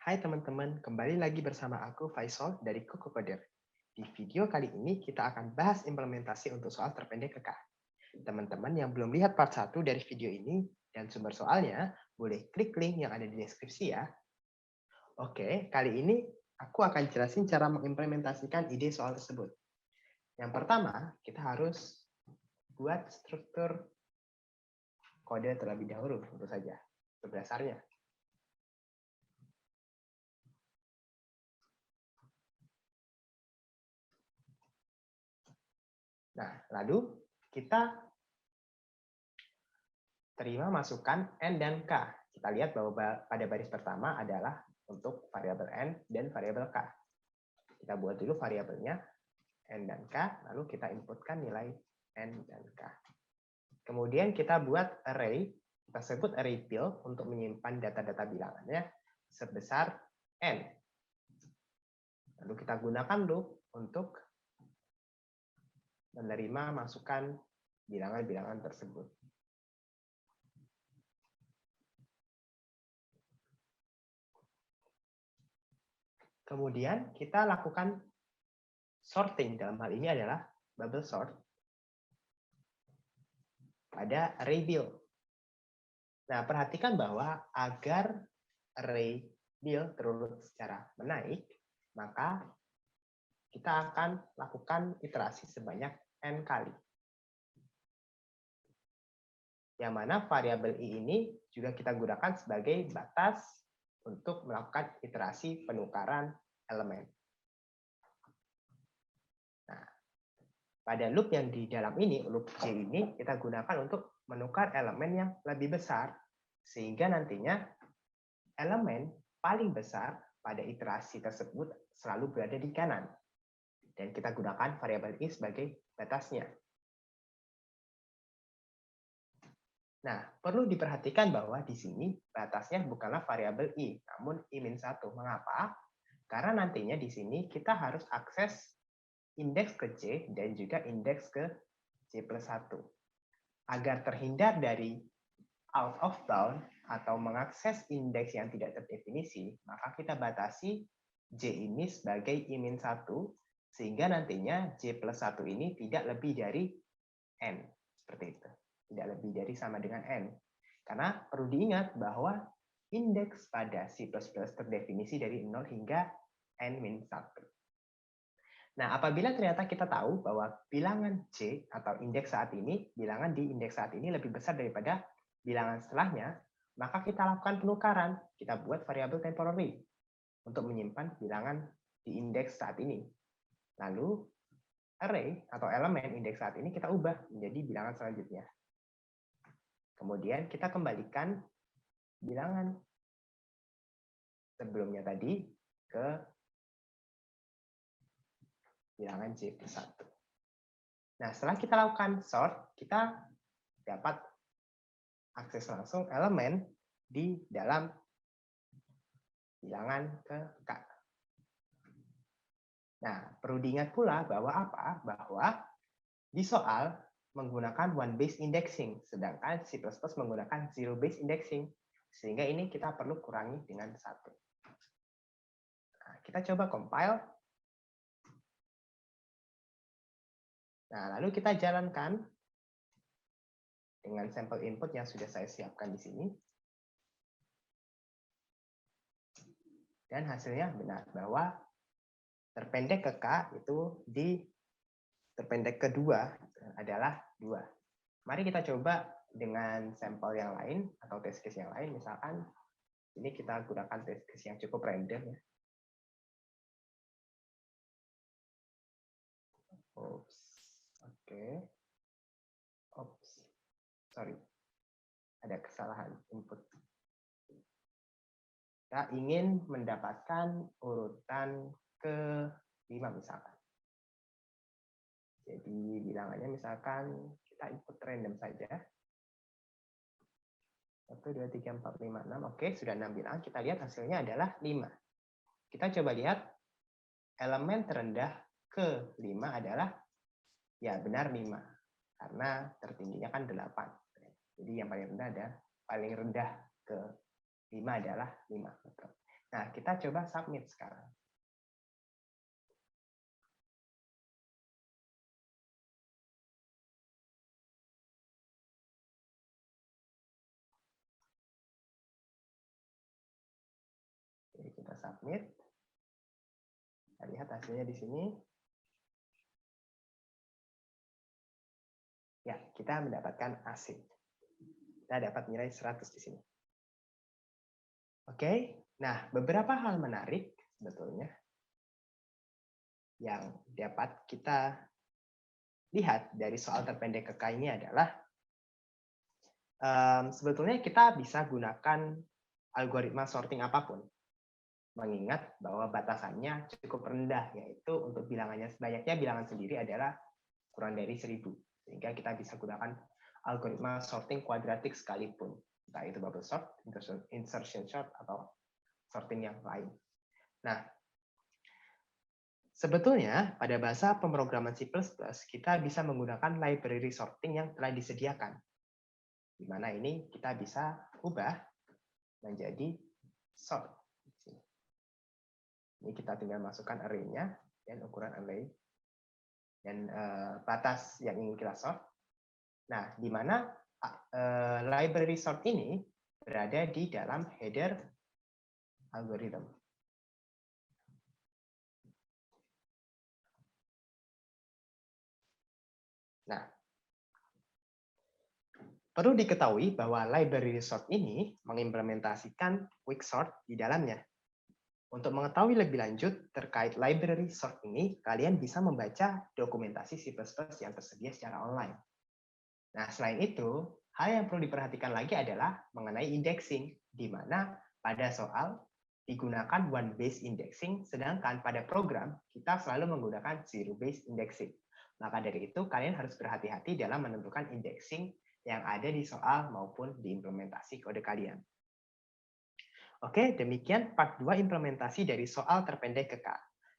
Hai teman-teman, kembali lagi bersama aku Faisal dari Kukukoder. Di video kali ini kita akan bahas implementasi untuk soal terpendek KK. Teman-teman yang belum lihat part 1 dari video ini dan sumber soalnya, boleh klik link yang ada di deskripsi ya. Oke, kali ini aku akan jelasin cara mengimplementasikan ide soal tersebut. Yang pertama, kita harus buat struktur kode terlebih dahulu, tentu saja, untuk dasarnya. Nah, lalu kita terima masukan N dan K. Kita lihat bahwa pada baris pertama adalah untuk variabel N dan variabel K. Kita buat dulu variabelnya N dan K, lalu kita inputkan nilai N dan K. Kemudian kita buat array, kita sebut array fill untuk menyimpan data-data bilangannya sebesar N. Lalu kita gunakan loop untuk menerima masukan bilangan-bilangan tersebut. Kemudian kita lakukan sorting, dalam hal ini adalah bubble sort pada array build. Nah, perhatikan bahwa agar array build terurut secara menaik, maka kita akan lakukan iterasi sebanyak n kali. Yang mana variabel i ini juga kita gunakan sebagai batas untuk melakukan iterasi penukaran elemen. Nah, pada loop yang di dalam ini, loop J ini, kita gunakan untuk menukar elemen yang lebih besar, sehingga nantinya elemen paling besar pada iterasi tersebut selalu berada di kanan. Dan kita gunakan variabel i sebagai batasnya. Nah, perlu diperhatikan bahwa di sini batasnya bukanlah variabel i, namun i-1. Mengapa? Karena nantinya di sini kita harus akses indeks ke J dan juga indeks ke J plus 1. Agar terhindar dari out of bound atau mengakses indeks yang tidak terdefinisi, maka kita batasi J ini sebagai i-1, sehingga nantinya J plus 1 ini tidak lebih dari N. Seperti itu. Tidak lebih dari sama dengan N. Karena perlu diingat bahwa indeks pada C++ terdefinisi dari 0 hingga N-1. Nah, apabila ternyata kita tahu bahwa bilangan J atau indeks saat ini, bilangan di indeks saat ini lebih besar daripada bilangan setelahnya, maka kita lakukan penukaran. Kita buat variabel temporary untuk menyimpan bilangan di indeks saat ini. Lalu, array atau elemen indeks saat ini kita ubah menjadi bilangan selanjutnya. Kemudian kita kembalikan bilangan sebelumnya tadi ke bilangan J plus 1. Nah, setelah kita lakukan sort, kita dapat akses langsung elemen di dalam bilangan ke K. Nah, perlu diingat pula bahwa apa? Bahwa di soal menggunakan one base indexing, sedangkan C++ menggunakan zero base indexing, sehingga ini kita perlu kurangi dengan 1. Nah, kita coba compile. Nah, lalu kita jalankan dengan sampel input yang sudah saya siapkan di sini. Dan hasilnya benar, bahwa terpendek ke K itu di terpendek kedua adalah 2. Mari kita coba dengan sampel yang lain atau test case yang lain. Misalkan ini kita gunakan test case yang cukup random ya. Oops. Oke. Oops. Sorry. Ada kesalahan input. Kita ingin mendapatkan urutan ke-5 misalkan. Jadi bilangannya misalkan kita input random saja. 1, 2, 3, 4, 5, 6. Oke, sudah 6 bilangan. Kita lihat hasilnya adalah 5. Kita coba lihat elemen terendah ke-5 adalah, ya benar 5. Karena tertingginya kan 8. Jadi yang paling rendah ada, paling rendah ke-5 adalah 5. Nah, kita coba submit sekarang. Jadi kita submit. Kita lihat hasilnya di sini. Ya, kita mendapatkan AC. Kita dapat nilai 100 di sini. Oke, nah beberapa hal menarik sebetulnya yang dapat kita lihat dari soal terpendek KK ini adalah sebetulnya kita bisa gunakan algoritma sorting apapun, mengingat bahwa batasannya cukup rendah, yaitu untuk bilangannya banyaknya bilangan sendiri adalah kurang dari 1000, sehingga kita bisa gunakan algoritma sorting kuadratik sekalipun, entah itu bubble sort, insertion sort, atau sorting yang lain. Nah, sebetulnya pada bahasa pemrograman C++ kita bisa menggunakan library sorting yang telah disediakan, di mana ini kita bisa ubah menjadi sort. Ini kita tinggal masukkan array-nya dan ukuran array dan batas yang ingin kita sort. Nah, di mana library sort ini berada di dalam header algorithm. Nah, perlu diketahui bahwa library sort ini mengimplementasikan quicksort di dalamnya. Untuk mengetahui lebih lanjut terkait library sort ini, kalian bisa membaca dokumentasi C++ yang tersedia secara online. Nah, selain itu, hal yang perlu diperhatikan lagi adalah mengenai indexing, di mana pada soal digunakan one base indexing, sedangkan pada program kita selalu menggunakan zero base indexing. Maka dari itu, kalian harus berhati-hati dalam menentukan indexing yang ada di soal maupun di implementasi kode kalian. Oke, demikian part 2 implementasi dari soal terpendek KK.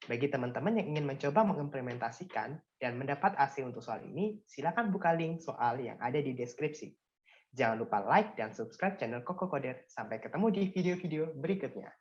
Bagi teman-teman yang ingin mencoba mengimplementasikan dan mendapat hasil untuk soal ini, silakan buka link soal yang ada di deskripsi. Jangan lupa like dan subscribe channel Koko Coder. Sampai ketemu di video-video berikutnya.